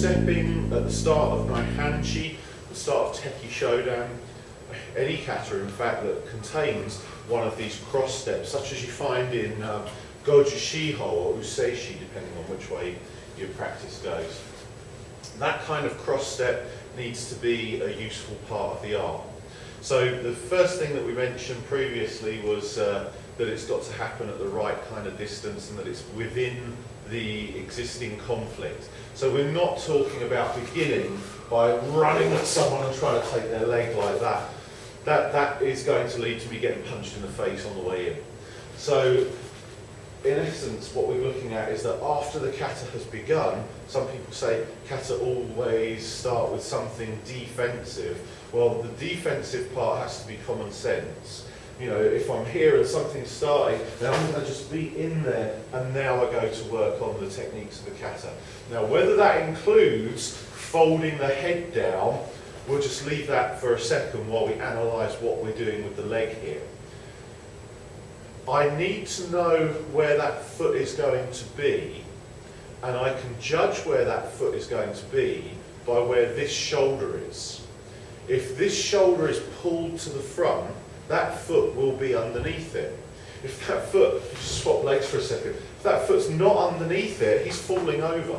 cross-stepping at the start of my Hanchi, the start of Teki Shodan, any kata in fact that contains one of these cross steps, such as you find in Goju Shiho or Useishi, depending on which way your practice goes. That kind of cross step needs to be a useful part of the art. So the first thing that we mentioned previously was that it's got to happen at the right kind of distance and that it's within the existing conflict. So we're not talking about beginning by running at someone and trying to take their leg like that. That is going to lead to me getting punched in the face on the way in. So in essence, what we're looking at is that after the kata has begun, some people say kata always start with something defensive. Well, the defensive part has to be common sense. You know, if I'm here and something's starting, then I'm going to just be in there, and now I go to work on the techniques of the kata. Now, whether that includes folding the head down, we'll just leave that for a second while we analyse what we're doing with the leg here. I need to know where that foot is going to be, and I can judge where that foot is going to be by where this shoulder is. If this shoulder is pulled to the front, that foot will be underneath it. If that foot, just swap legs for a second, if that foot's not underneath it, he's falling over.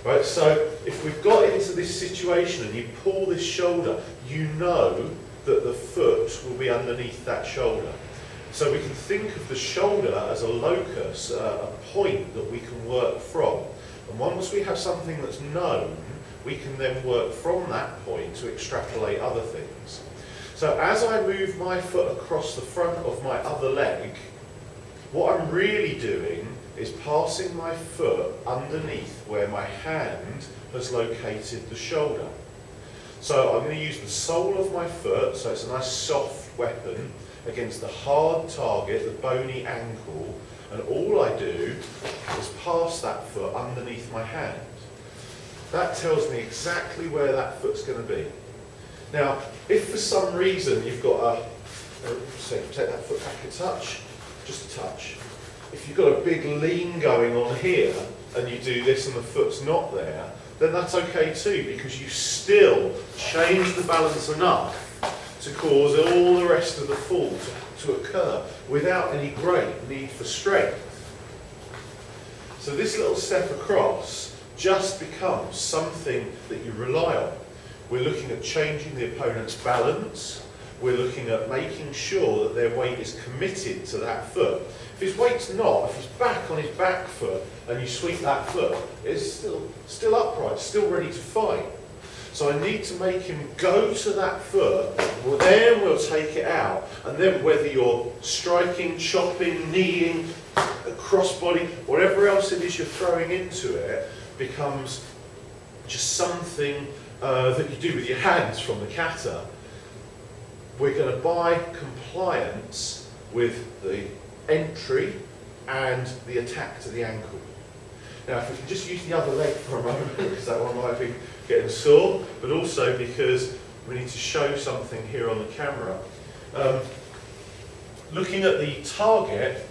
Right, so if we've got into this situation and you pull this shoulder, you know that the foot will be underneath that shoulder. So we can think of the shoulder as a locus, a point that we can work from. And once we have something that's known, we can then work from that point to extrapolate other things. So as I move my foot across the front of my other leg, what I'm really doing is passing my foot underneath where my hand has located the shoulder. So I'm going to use the sole of my foot, so it's a nice soft weapon, against the hard target, the bony ankle, and all I do is pass that foot underneath my hand. That tells me exactly where that foot's going to be. Now, if for some reason you've got take that foot back a touch, just a touch. If you've got a big lean going on here and you do this and the foot's not there, then that's okay too, because you still change the balance enough to cause all the rest of the fall to occur without any great need for strength. So this little step across just becomes something that you rely on. We're looking at changing the opponent's balance. We're looking at making sure that their weight is committed to that foot. If his weight's not, if he's back on his back foot and you sweep that foot, it's still upright, still ready to fight. So I need to make him go to that foot, well, then we'll take it out. And then whether you're striking, chopping, kneeing, crossbody, whatever else it is you're throwing into it, becomes just something that you do with your hands from the kata. We're going to buy compliance with the entry and the attack to the ankle. Now, if we can just use the other leg for a moment, because that one might be getting sore, but also because we need to show something here on the camera. Looking at the target,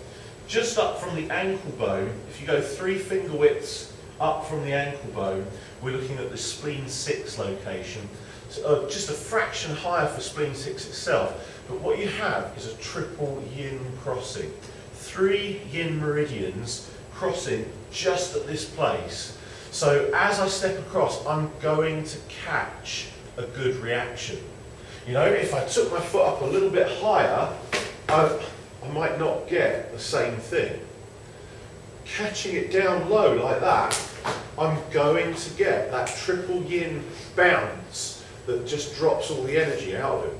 just up from the ankle bone, if you go 3 finger widths up from the ankle bone, we're looking at the spleen 6 location. So, just a fraction higher for spleen 6 itself, but what you have is a triple yin crossing. 3 yin meridians crossing just at this place. So as I step across, I'm going to catch a good reaction. You know, if I took my foot up a little bit higher, I might not get the same thing. Catching it down low like that, I'm going to get that triple yin bounce that just drops all the energy out of it.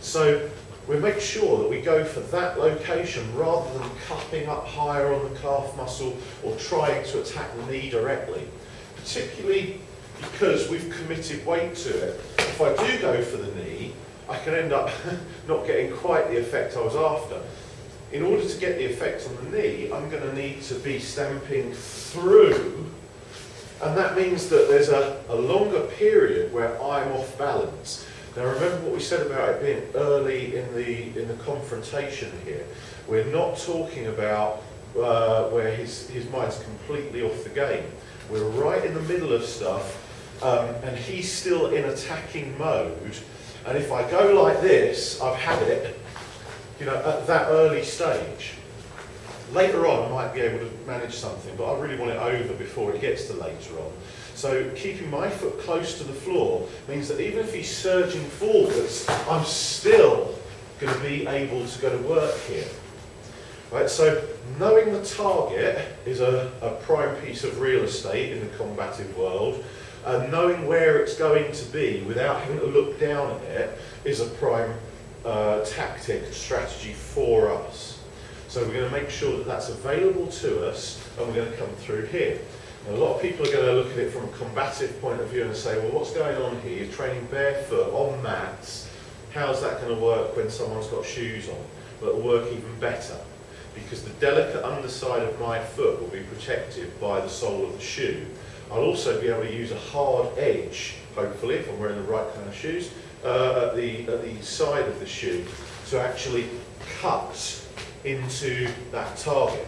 So we make sure that we go for that location rather than cupping up higher on the calf muscle or trying to attack the knee directly. Particularly because we've committed weight to it. If I do go for the knee, I can end up not getting quite the effect I was after. In order to get the effect on the knee, I'm going to need to be stamping through, and that means that there's a longer period where I'm off balance. Now remember what we said about it being early in the confrontation here. We're not talking about where his mind's completely off the game. We're right in the middle of stuff, and he's still in attacking mode. And if I go like this, I've had it, at that early stage. Later on, I might be able to manage something, but I really want it over before it gets to later on. So keeping my foot close to the floor means that even if he's surging forwards, I'm still going to be able to go to work here. Right, so knowing the target is a prime piece of real estate in the combative world, and knowing where it's going to be without having to look down at it is a prime tactic, strategy for us. So we're going to make sure that that's available to us, and we're going to come through here. Now, a lot of people are going to look at it from a combative point of view and say, well, what's going on here? You're training barefoot on mats. How's that going to work when someone's got shoes on? Well, it'll work even better, because the delicate underside of my foot will be protected by the sole of the shoe. I'll also be able to use a hard edge, hopefully, if I'm wearing the right kind of shoes, at the side of the shoe to actually cut into that target.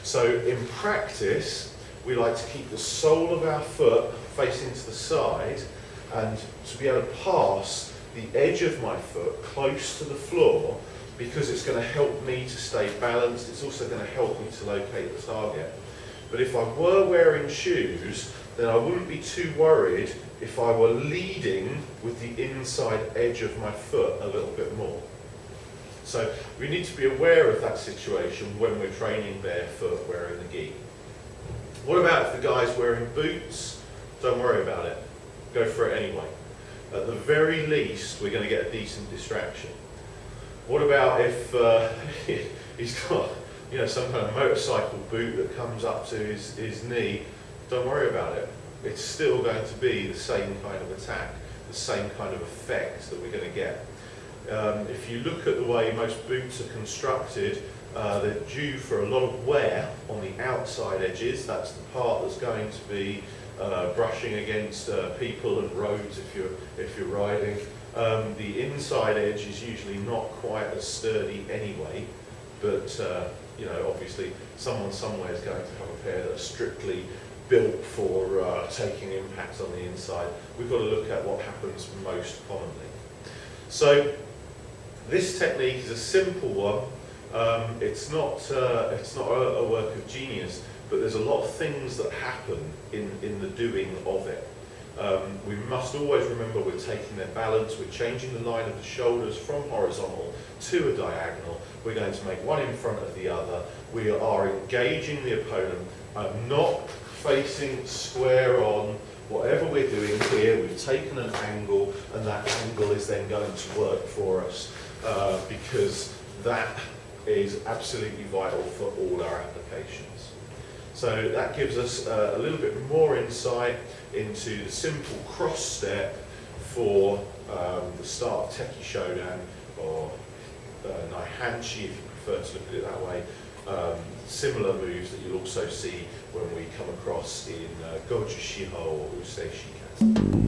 So in practice, we like to keep the sole of our foot facing to the side, and to be able to pass the edge of my foot close to the floor, because it's going to help me to stay balanced. It's also going to help me to locate the target. But if I were wearing shoes, then I wouldn't be too worried if I were leading with the inside edge of my foot a little bit more. So we need to be aware of that situation when we're training barefoot wearing the gi. What about if the guy's wearing boots? Don't worry about it. Go for it anyway. At the very least, we're going to get a decent distraction. What about if he's got some kind of motorcycle boot that comes up to his knee? Don't worry about it. It's still going to be the same kind of attack, the same kind of effect that we're going to get. If you look at the way most boots are constructed, they're due for a lot of wear on the outside edges. That's the part that's going to be brushing against people and roads if you're riding. The inside edge is usually not quite as sturdy anyway, but obviously someone somewhere is going to have a pair that are strictly built for taking impacts on the inside. We've got to look at what happens most commonly. So this technique is a simple one. It's not a work of genius, but there's a lot of things that happen in the doing of it. We must always remember we're taking their balance, we're changing the line of the shoulders from horizontal to a diagonal, we're going to make one in front of the other, we are engaging the opponent, I'm not facing square on. Whatever we're doing here, we've taken an angle, and that angle is then going to work for us, because that is absolutely vital for all our applications. So that gives us a little bit more insight into the simple cross step for the start of Teki Shodan, or Naihanchi if you prefer to look at it that way. Similar moves that you'll also see when we come across in Goju Shiho or Usei Shikata.